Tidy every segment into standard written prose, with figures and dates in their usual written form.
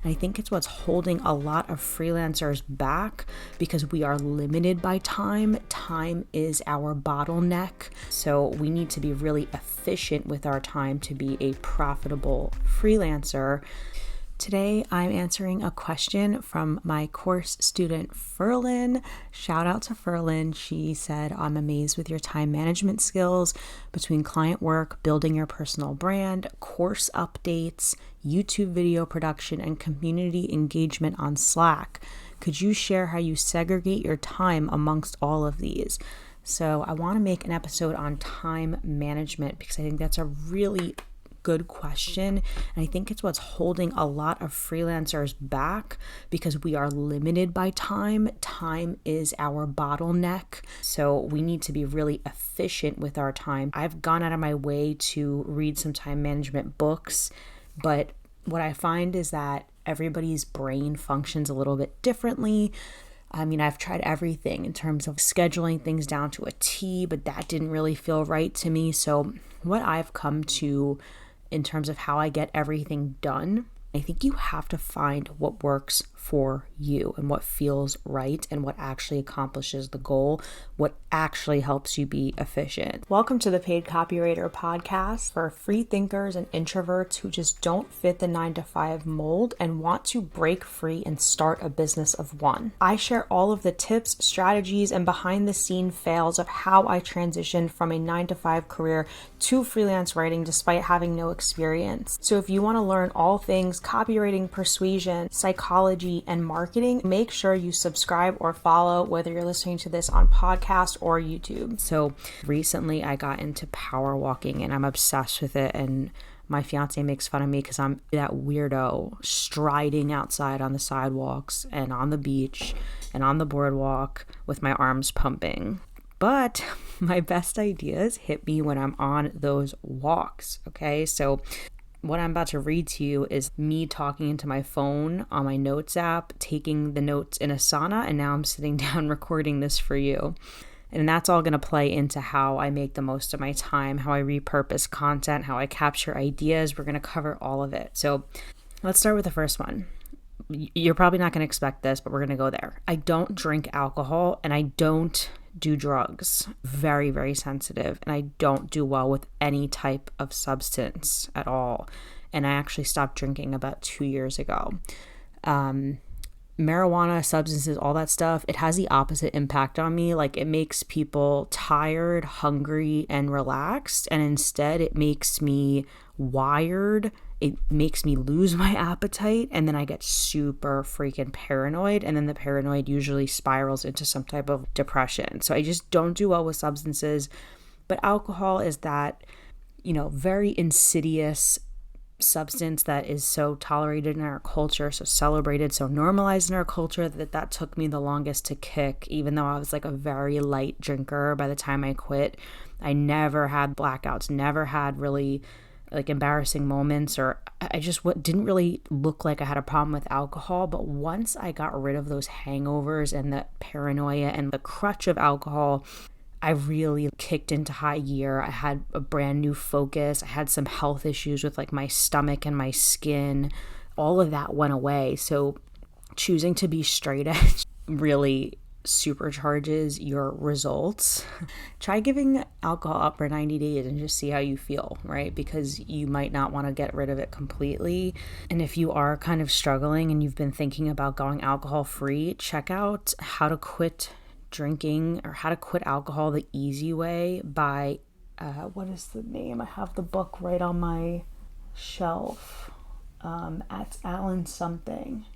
I think it's what's holding a lot of freelancers back because we are limited by time. Time is our bottleneck. So we need to be really efficient with our time to be a profitable freelancer. Today, I'm answering a question from my course student, Ferlin. Shout out to Ferlin. She said, I'm amazed with your time management skills between client work, building your personal brand, course updates, YouTube video production, and community engagement on Slack. Could you share how you segregate your time amongst all of these? So I want to make an episode on time management because I think that's a really good question. And I think it's what's holding a lot of freelancers back because we are limited by time. Time is our bottleneck. So we need to be really efficient with our time. I've gone out of my way to read some time management books, but what I find is that everybody's brain functions a little bit differently. I mean, I've tried everything in terms of scheduling things down to a T, but that didn't really feel right to me. So what I've come to in terms of how I get everything done, I think you have to find what works for you and what feels right and what actually accomplishes the goal, what actually helps you be efficient. Welcome to the Paid Copywriter Podcast for free thinkers and introverts who just don't fit the 9-to-5 mold and want to break free and start a business of one. I share all of the tips, strategies, and behind the scene fails of how I transitioned from a 9-to-5 career to freelance writing despite having no experience. So if you want to learn all things copywriting, persuasion, psychology, and marketing, make sure you subscribe or follow whether you're listening to this on podcast or YouTube. So recently I got into power walking and I'm obsessed with it, and my fiance makes fun of me because I'm that weirdo striding outside on the sidewalks and on the beach and on the boardwalk with my arms pumping. But my best ideas hit me when I'm on those walks, okay? So what I'm about to read to you is me talking into my phone on my notes app, taking the notes in Asana, and now I'm sitting down recording this for you. And that's all going to play into how I make the most of my time, how I repurpose content, how I capture ideas. We're going to cover all of it. So let's start with the first one. You're probably not going to expect this, but we're going to go there. I don't drink alcohol and I don't do drugs. Very, very sensitive. And I don't do well with any type of substance at all. And I actually stopped drinking about 2 years ago. Marijuana, substances, all that stuff, it has the opposite impact on me. Like, it makes people tired, hungry, and relaxed. And instead it makes me wired. It makes me lose my appetite, and then I get super freaking paranoid, and then the paranoid usually spirals into some type of depression. So I just don't do well with substances. But alcohol is that, very insidious substance that is so tolerated in our culture, so celebrated, so normalized in our culture that took me the longest to kick, even though I was like a very light drinker by the time I quit. I never had blackouts, never had really like embarrassing moments, or I just didn't really look like I had a problem with alcohol. But once I got rid of those hangovers and the paranoia and the crutch of alcohol, I really kicked into high gear. I had a brand new focus. I had some health issues with like my stomach and my skin. All of that went away. So choosing to be straight edge really supercharges your results. Try giving alcohol up for 90 days and just see how you feel, right? Because you might not want to get rid of it completely. And if you are kind of struggling and you've been thinking about going alcohol free, check out How to Quit Drinking or How to Quit Alcohol the Easy Way by, what is the name? I have the book right on my shelf. At Alan something.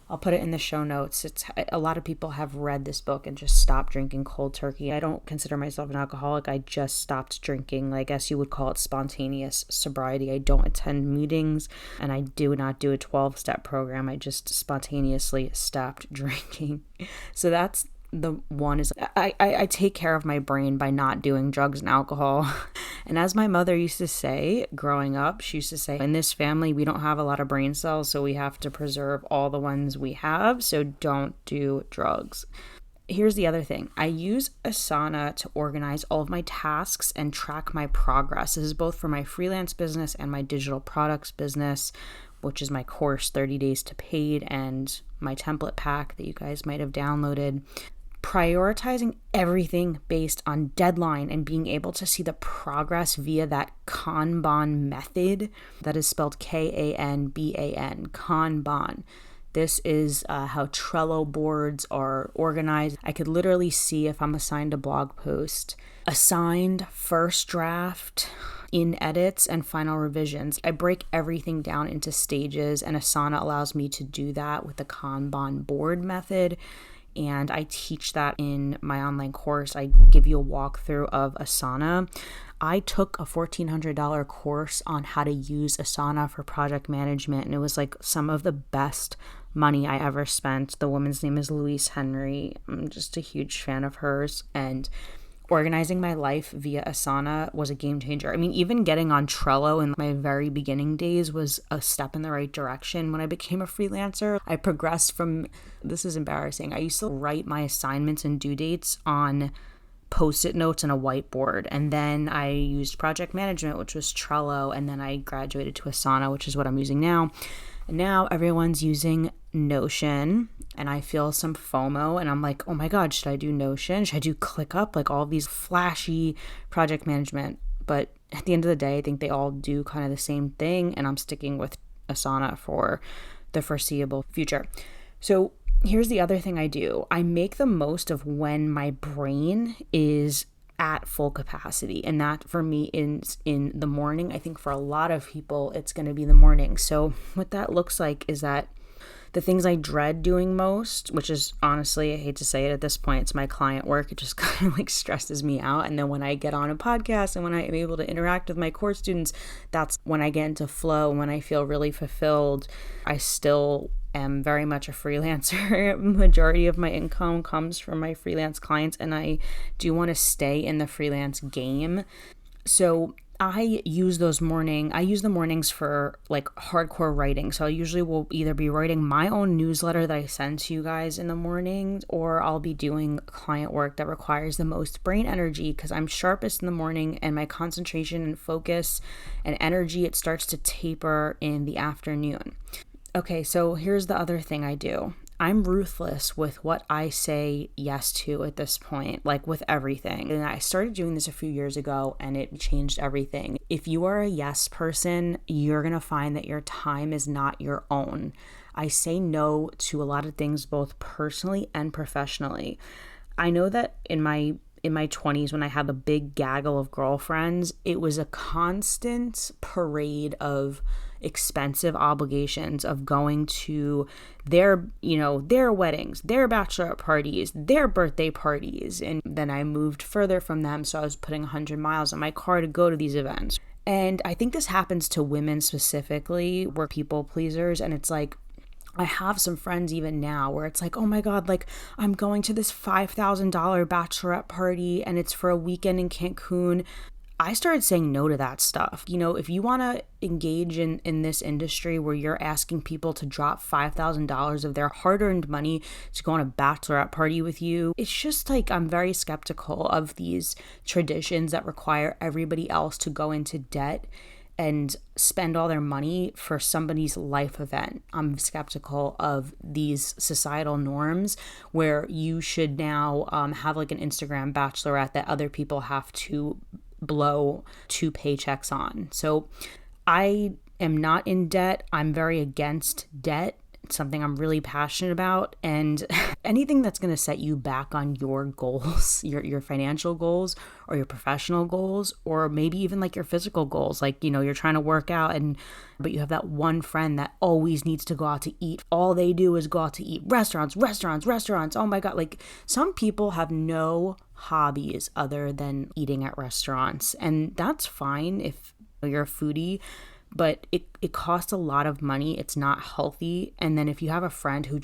I'll put it in the show notes. A lot of people have read this book and just stopped drinking cold turkey. I don't consider myself an alcoholic. I just stopped drinking. I guess you would call it spontaneous sobriety. I don't attend meetings and I do not do a 12-step program. I just spontaneously stopped drinking. So that's the one is I take care of my brain by not doing drugs and alcohol. And as my mother used to say growing up, she used to say, in this family, we don't have a lot of brain cells, so we have to preserve all the ones we have. So don't do drugs. Here's the other thing. I use Asana to organize all of my tasks and track my progress. This is both for my freelance business and my digital products business. which is my course 30 Days to Paid and my template pack that you guys might have downloaded. Prioritizing everything based on deadline and being able to see the progress via that Kanban method. That is spelled Kanban, Kanban. This is how Trello boards are organized. I could literally see if I'm assigned a blog post, assigned, first draft, in edits, and final revisions. I break everything down into stages, and Asana allows me to do that with the Kanban board method. And I teach that in my online course. I give you a walkthrough of Asana. I took a $1,400 course on how to use Asana for project management, and it was like some of the best money I ever spent. The woman's name is Louise Henry. I'm just a huge fan of hers, and organizing my life via Asana was a game changer. I mean, even getting on Trello in my very beginning days was a step in the right direction. When I became a freelancer, I progressed from, this is embarrassing, I used to write my assignments and due dates on Post-it notes and a whiteboard. And then I used project management, which was Trello. And then I graduated to Asana, which is what I'm using now. And now everyone's using Notion, and I feel some FOMO, and I'm like, oh my God, should I do Notion? Should I do ClickUp? Like all these flashy project management. But at the end of the day, I think they all do kind of the same thing, and I'm sticking with Asana for the foreseeable future. So here's the other thing I do. I make the most of when my brain is at full capacity. And that for me is in the morning. I think for a lot of people, it's going to be the morning. So what that looks like is that the things I dread doing most, which is honestly, I hate to say it at this point, it's my client work. It just kind of like stresses me out. And then when I get on a podcast and when I am able to interact with my course students, that's when I get into flow, when I feel really fulfilled. I still am very much a freelancer. Majority of my income comes from my freelance clients, and I do want to stay in the freelance game. So I use the mornings for like hardcore writing. So I usually will either be writing my own newsletter that I send to you guys in the morning, or I'll be doing client work that requires the most brain energy, because I'm sharpest in the morning and my concentration and focus and energy, it starts to taper in the afternoon. Okay, so here's the other thing I do. I'm ruthless with what I say yes to at this point, like with everything. And I started doing this a few years ago, and it changed everything. If you are a yes person, you're going to find that your time is not your own. I say no to a lot of things, both personally and professionally. I know that in my 20s, when I had a big gaggle of girlfriends, it was a constant parade of expensive obligations, of going to their weddings, their bachelorette parties, their birthday parties. And then I moved further from them, so I was putting 100 miles on my car to go to these events. And I think this happens to women specifically. We're people pleasers, and it's like, I have some friends even now where it's like, oh my God, like I'm going to this $5,000 bachelorette party and it's for a weekend in Cancun. I started saying no to that stuff. You know, if you want to engage in this industry where you're asking people to drop $5,000 of their hard-earned money to go on a bachelorette party with you, it's just like, I'm very skeptical of these traditions that require everybody else to go into debt and spend all their money for somebody's life event. I'm skeptical of these societal norms where you should now have like an Instagram bachelorette that other people have to blow 2 paychecks on. So I am not in debt. I'm very against debt. It's something I'm really passionate about. And anything that's going to set you back on your goals, your financial goals or your professional goals, or maybe even like your physical goals, like, you know, you're trying to work out but you have that one friend that always needs to go out to eat. All they do is go out to eat. Restaurants. Oh my God. Like, some people have no hobbies other than eating at restaurants. And that's fine if you're a foodie, but it costs a lot of money. It's not healthy. And then if you have a friend who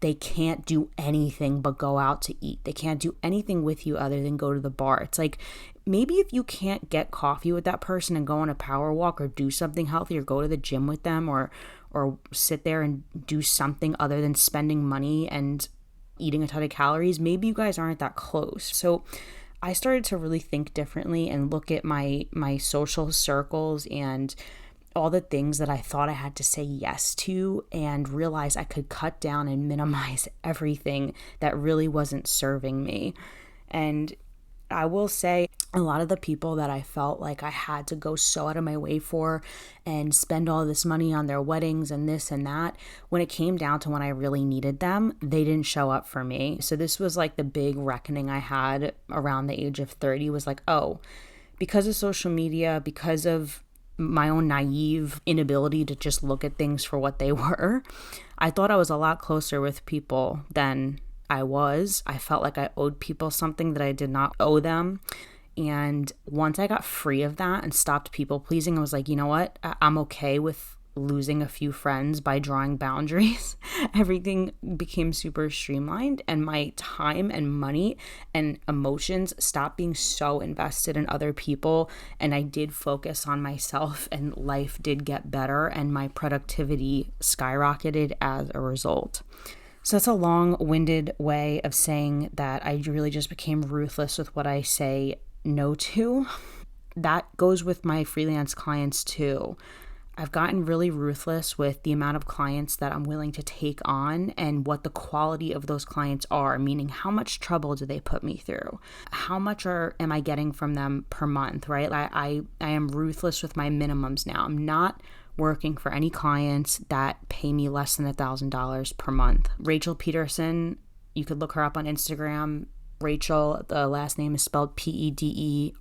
they can't do anything but go out to eat, they can't do anything with you other than go to the bar. It's like, maybe if you can't get coffee with that person and go on a power walk or do something healthy or go to the gym with them or sit there and do something other than spending money and eating a ton of calories, maybe you guys aren't that close. So I started to really think differently and look at my social circles, and all the things that I thought I had to say yes to, and realize I could cut down and minimize everything that really wasn't serving me. And I will say a lot of the people that I felt like I had to go so out of my way for and spend all this money on their weddings and this and that, when it came down to when I really needed them, they didn't show up for me. So this was like the big reckoning I had around the age of 30 was like, oh, because of social media, because of my own naive inability to just look at things for what they were, I thought I was a lot closer with people than I was. I felt like I owed people something that I did not owe them. And once I got free of that and stopped people pleasing, I was like, you know what? I'm okay with losing a few friends by drawing boundaries. Everything became super streamlined, and my time and money and emotions stopped being so invested in other people. And I did focus on myself, and life did get better, and my productivity skyrocketed as a result. So that's a long-winded way of saying that I really just became ruthless with what I say no to. That goes with my freelance clients too. I've gotten really ruthless with the amount of clients that I'm willing to take on and what the quality of those clients are, meaning how much trouble do they put me through? How much am I getting from them per month, right? I am ruthless with my minimums now. I'm not working for any clients that pay me less than $1,000 per month. Rachel Peterson, you could look her up on Instagram. Rachel, the last name is spelled Pederson.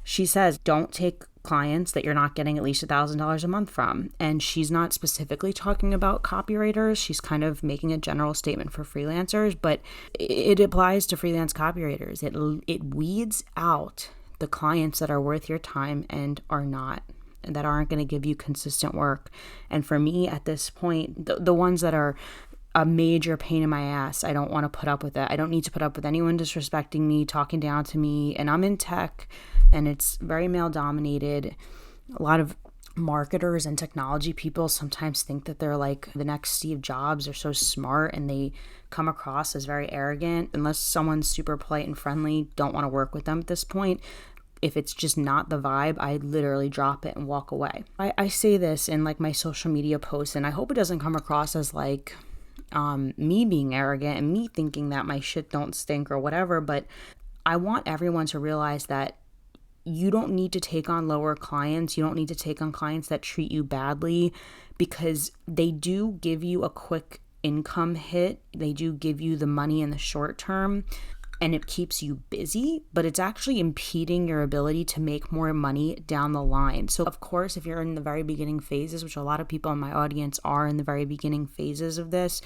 She says, don't take clients that you're not getting at least $1,000 a month from. And she's not specifically talking about copywriters. She's kind of making a general statement for freelancers, but it applies to freelance copywriters. It weeds out the clients that are worth your time and are not, and that aren't going to give you consistent work. And for me at this point, the ones that are a major pain in my ass, I don't want to put up with it. I don't need to put up with anyone disrespecting me, talking down to me. And I'm in tech, and it's very male dominated. A lot of marketers and technology people sometimes think that they're like the next Steve Jobs. They're so smart, and they come across as very arrogant. Unless someone's super polite and friendly, don't want to work with them at this point. If it's just not the vibe, I literally drop it and walk away. I say this in like my social media posts, and I hope it doesn't come across as like me being arrogant and me thinking that my shit don't stink or whatever, but I want everyone to realize that you don't need to take on lower clients. You don't need to take on clients that treat you badly, because they do give you a quick income hit. They do give you the money in the short term, and it keeps you busy, but it's actually impeding your ability to make more money down the line. So of course, if you're in the very beginning phases, which a lot of people in my audience are in the very beginning phases of this,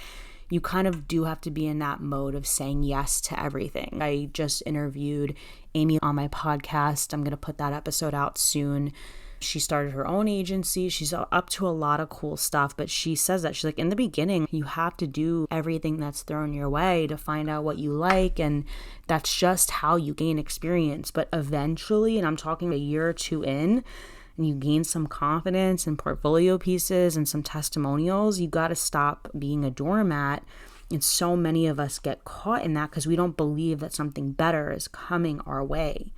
you kind of do have to be in that mode of saying yes to everything. I just interviewed Amy on my podcast. I'm going to put that episode out soon. She started her own agency. She's up to a lot of cool stuff, but she says that she's like, in the beginning, you have to do everything that's thrown your way to find out what you like. And that's just how you gain experience. But eventually, and I'm talking a year or two in, and you gain some confidence and portfolio pieces and some testimonials, you got to stop being a doormat. And so many of us get caught in that because we don't believe that something better is coming our way.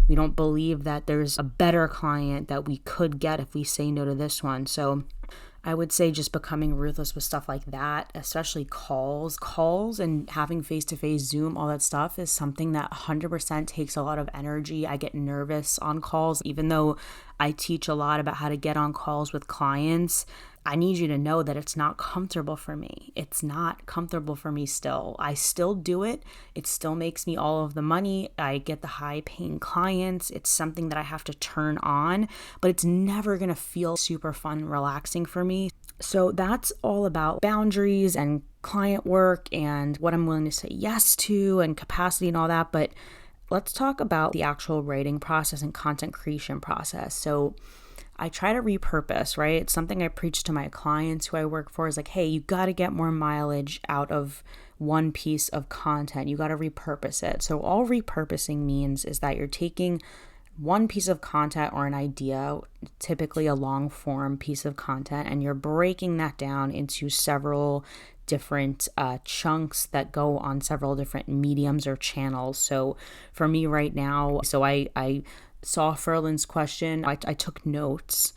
We don't believe that there's a better client that we could get if we say no to this one. So I would say just becoming ruthless with stuff like that, especially calls and having face-to-face Zoom, all that stuff is something that 100% takes a lot of energy. I get nervous on calls, even though I teach a lot about how to get on calls with clients. I need you to know that it's not comfortable for me. It's not comfortable for me still. I still do it. It still makes me all of the money. I get the high paying clients. It's something that I have to turn on, but it's never going to feel super fun and relaxing for me. So that's all about boundaries and client work and what I'm willing to say yes to and capacity and all that. But let's talk about the actual writing process and content creation process. So I try to repurpose, right? It's something I preach to my clients who I work for is like, hey, you got to get more mileage out of one piece of content. You got to repurpose it. So all repurposing means is that you're taking one piece of content or an idea, typically a long form piece of content, and you're breaking that down into several different chunks that go on several different mediums or channels. So for me right now, I saw Ferland's question, I took notes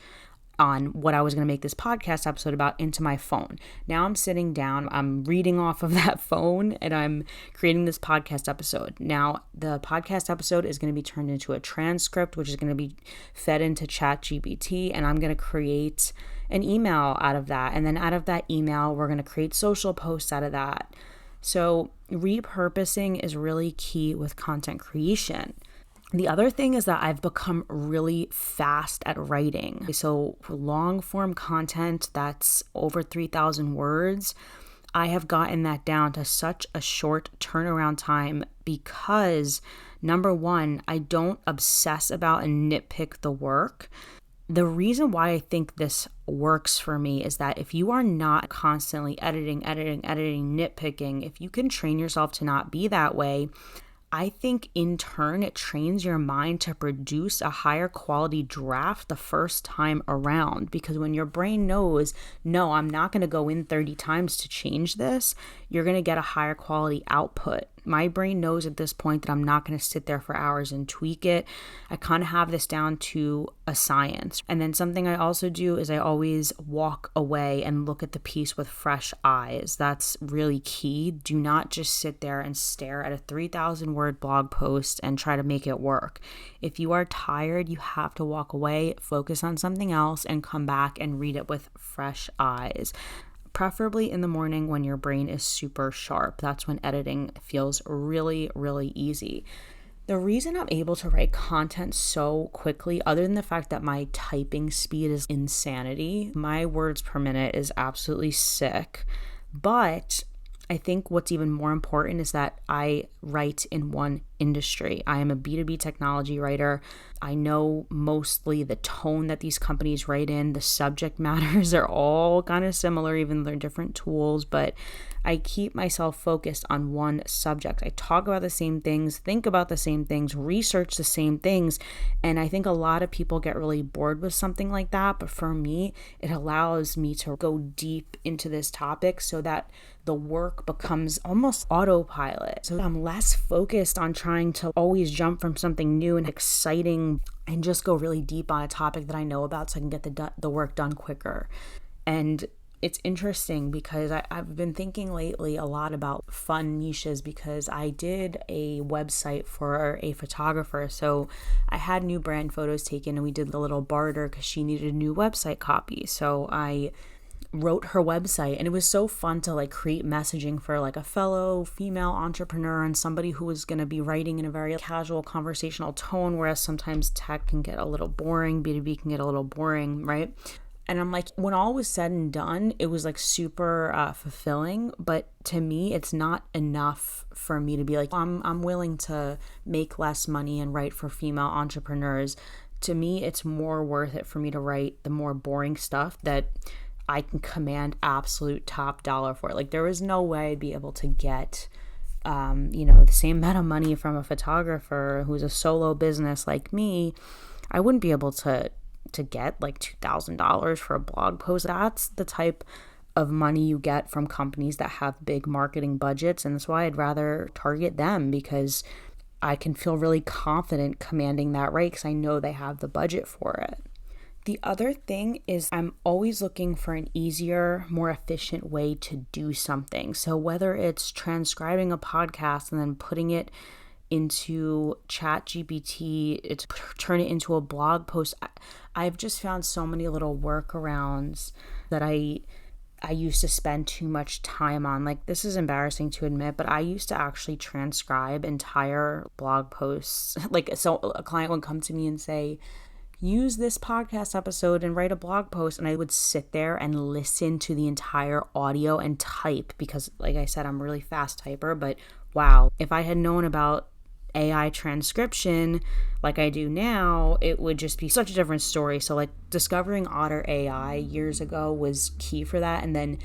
on what I was going to make this podcast episode about into my phone. Now I'm sitting down, I'm reading off of that phone, and I'm creating this podcast episode. Now the podcast episode is going to be turned into a transcript, which is going to be fed into ChatGPT, and I'm going to create an email out of that. And then out of that email, we're going to create social posts out of that. So repurposing is really key with content creation. The other thing is that I've become really fast at writing. So for long form content that's over 3,000 words, I have gotten that down to such a short turnaround time because, number one, I don't obsess about and nitpick the work. The reason why I think this works for me is that if you are not constantly editing, nitpicking, if you can train yourself to not be that way, I think in turn, it trains your mind to produce a higher quality draft the first time around. Because when your brain knows, no, I'm not going to go in 30 times to change this, you're going to get a higher quality output. My brain knows at this point that I'm not going to sit there for hours and tweak it. I kind of have this down to a science. And then something I also do is I always walk away and look at the piece with fresh eyes. That's really key. Do not just sit there and stare at a 3,000 word blog post and try to make it work. If you are tired, you have to walk away, focus on something else, and come back and read it with fresh eyes. Preferably in the morning when your brain is super sharp. That's when editing feels really, really easy. The reason I'm able to write content so quickly, other than the fact that my typing speed is insanity, my words per minute is absolutely sick, but I think what's even more important is that I write in one industry. I am a B2B technology writer. I know mostly the tone that these companies write in. The subject matters are all kind of similar, even though they're different tools, but I keep myself focused on one subject. I talk about the same things, think about the same things, research the same things, and I think a lot of people get really bored with something like that, but for me, it allows me to go deep into this topic so that the work becomes almost autopilot. So I'm less focused on trying to always jump from something new and exciting and just go really deep on a topic that I know about so I can get the work done quicker. And it's interesting because I've been thinking lately a lot about fun niches because I did a website for a photographer. So I had new brand photos taken and we did the little barter because she needed a new website copy. So I wrote her website, and it was so fun to like create messaging for like a fellow female entrepreneur and somebody who was going to be writing in a very casual conversational tone, whereas sometimes tech can get a little boring, B2B can get a little boring, right? And I'm like, when all was said and done, it was like super fulfilling, but to me, it's not enough for me to be like, I'm willing to make less money and write for female entrepreneurs. To me, it's more worth it for me to write the more boring stuff that I can command absolute top dollar for. Like there was no way I'd be able to get, the same amount of money from a photographer who's a solo business like me. I wouldn't be able to get like $2,000 for a blog post. That's the type of money you get from companies that have big marketing budgets. And that's why I'd rather target them because I can feel really confident commanding that rate because I know they have the budget for it. The other thing is I'm always looking for an easier, more efficient way to do something. So whether it's transcribing a podcast and then putting it into ChatGPT, turn it into a blog post, I've just found so many little workarounds that I used to spend too much time on. Like, this is embarrassing to admit, but I used to actually transcribe entire blog posts. Like, so a client would come to me and say, use this podcast episode and write a blog post, and I would sit there and listen to the entire audio and type because, like I said, I'm a really fast typer, but wow, if I had known about AI transcription like I do now, it would just be such a different story. So like discovering Otter AI years ago was key for that, and then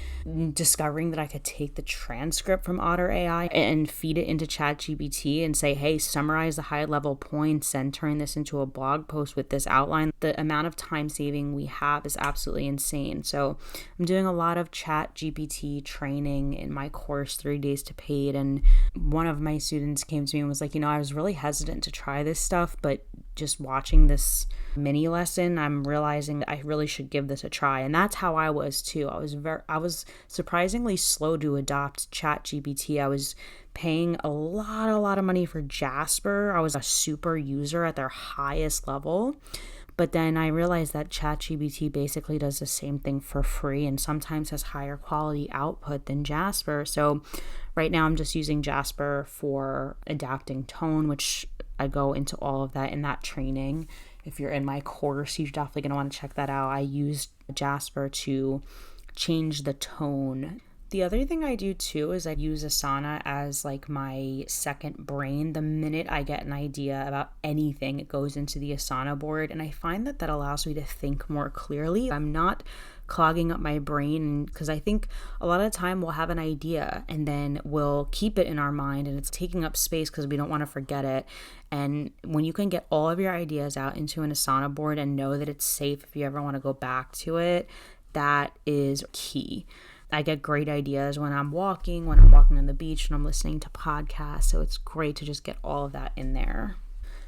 discovering that I could take the transcript from Otter AI and feed it into ChatGPT and say, hey, summarize the high level points and turn this into a blog post with this outline. The amount of time saving we have is absolutely insane. So I'm doing a lot of ChatGPT training in my course 3 Days to Paid, and one of my students came to me and was like, I was really hesitant to try this stuff, but but just watching this mini lesson, I'm realizing that I really should give this a try. And that's how I was too. I was surprisingly slow to adopt ChatGPT. I was paying a lot of money for Jasper. I was a super user at their highest level. But then I realized that ChatGPT basically does the same thing for free and sometimes has higher quality output than Jasper. So right now I'm just using Jasper for adapting tone, which I go into all of that in that training. If you're in my course, you're definitely going to want to check that out. I used Jasper to change the tone. The other thing I do too is I use Asana as like my second brain. The minute I get an idea about anything, it goes into the Asana board, and I find that allows me to think more clearly. I'm not clogging up my brain, because I think a lot of the time we'll have an idea and then we'll keep it in our mind and it's taking up space because we don't want to forget it. And when you can get all of your ideas out into an Asana board and know that it's safe if you ever want to go back to it, that is key. I get great ideas when I'm walking on the beach, and I'm listening to podcasts. So it's great to just get all of that in there.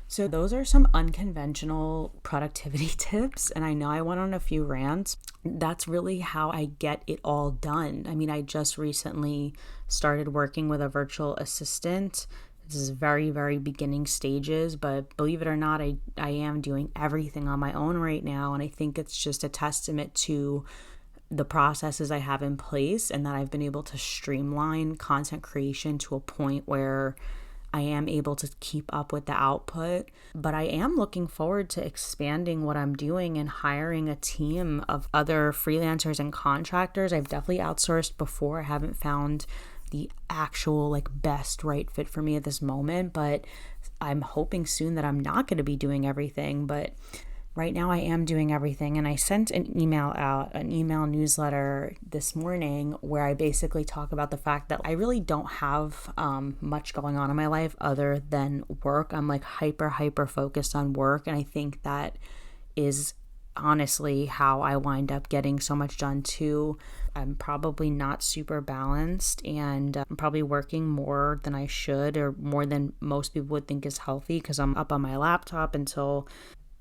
So those are some unconventional productivity tips. And I know I went on a few rants. That's really how I get it all done. I mean, I just recently started working with a virtual assistant. This is very, very beginning stages, but believe it or not, I am doing everything on my own right now. And I think it's just a testament to the processes I have in place and that I've been able to streamline content creation to a point where I am able to keep up with the output. But I am looking forward to expanding what I'm doing and hiring a team of other freelancers and contractors. I've definitely outsourced before. I haven't found the actual best right fit for me at this moment, but I'm hoping soon that I'm not going to be doing everything. But right now I am doing everything, and I sent an email newsletter this morning where I basically talk about the fact that I really don't have much going on in my life other than work. I'm hyper focused on work, and I think that is honestly how I wind up getting so much done too. I'm probably not super balanced, and I'm probably working more than I should, or more than most people would think is healthy, because I'm up on my laptop until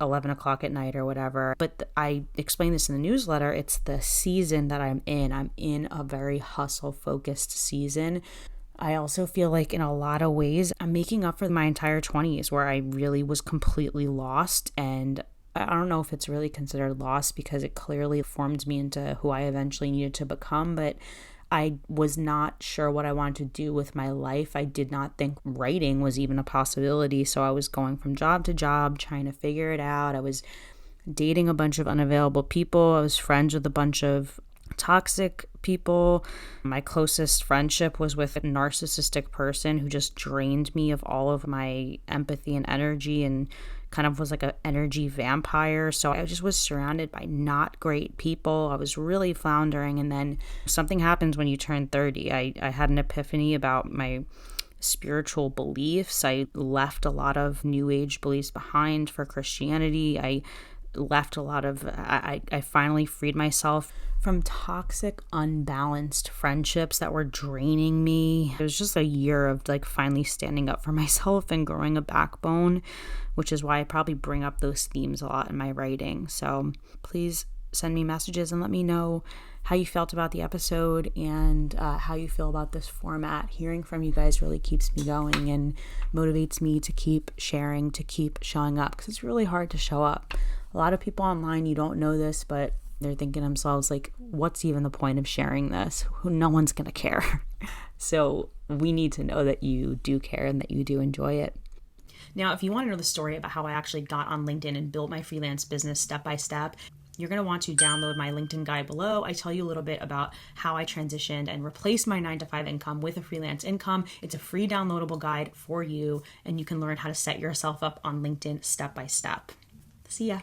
11 o'clock at night or whatever. But I explained this in the newsletter. It's the season that I'm in. I'm in a very hustle focused season. I also feel like in a lot of ways, I'm making up for my entire 20s where I really was completely lost. And I don't know if it's really considered lost, because it clearly formed me into who I eventually needed to become. But I was not sure what I wanted to do with my life. I did not think writing was even a possibility. So I was going from job to job, trying to figure it out. I was dating a bunch of unavailable people. I was friends with a bunch of toxic people. My closest friendship was with a narcissistic person who just drained me of all of my empathy and energy, and kind of was like an energy vampire. So I just was surrounded by not great people. I was really floundering. And then something happens when you turn 30. I had an epiphany about my spiritual beliefs. I left a lot of new age beliefs behind for Christianity. I finally freed myself from toxic, unbalanced friendships that were draining me. It was just a year of finally standing up for myself and growing a backbone, which is why I probably bring up those themes a lot in my writing. So please send me messages and let me know how you felt about the episode and how you feel about this format. Hearing from you guys really keeps me going and motivates me to keep sharing, to keep showing up, because it's really hard to show up. A lot of people online, you don't know this, but they're thinking to themselves, what's even the point of sharing this? No one's going to care. So we need to know that you do care and that you do enjoy it. Now, if you want to know the story about how I actually got on LinkedIn and built my freelance business step by step, you're going to want to download my LinkedIn guide below. I tell you a little bit about how I transitioned and replaced my 9-to-5 income with a freelance income. It's a free downloadable guide for you, and you can learn how to set yourself up on LinkedIn step by step. See ya.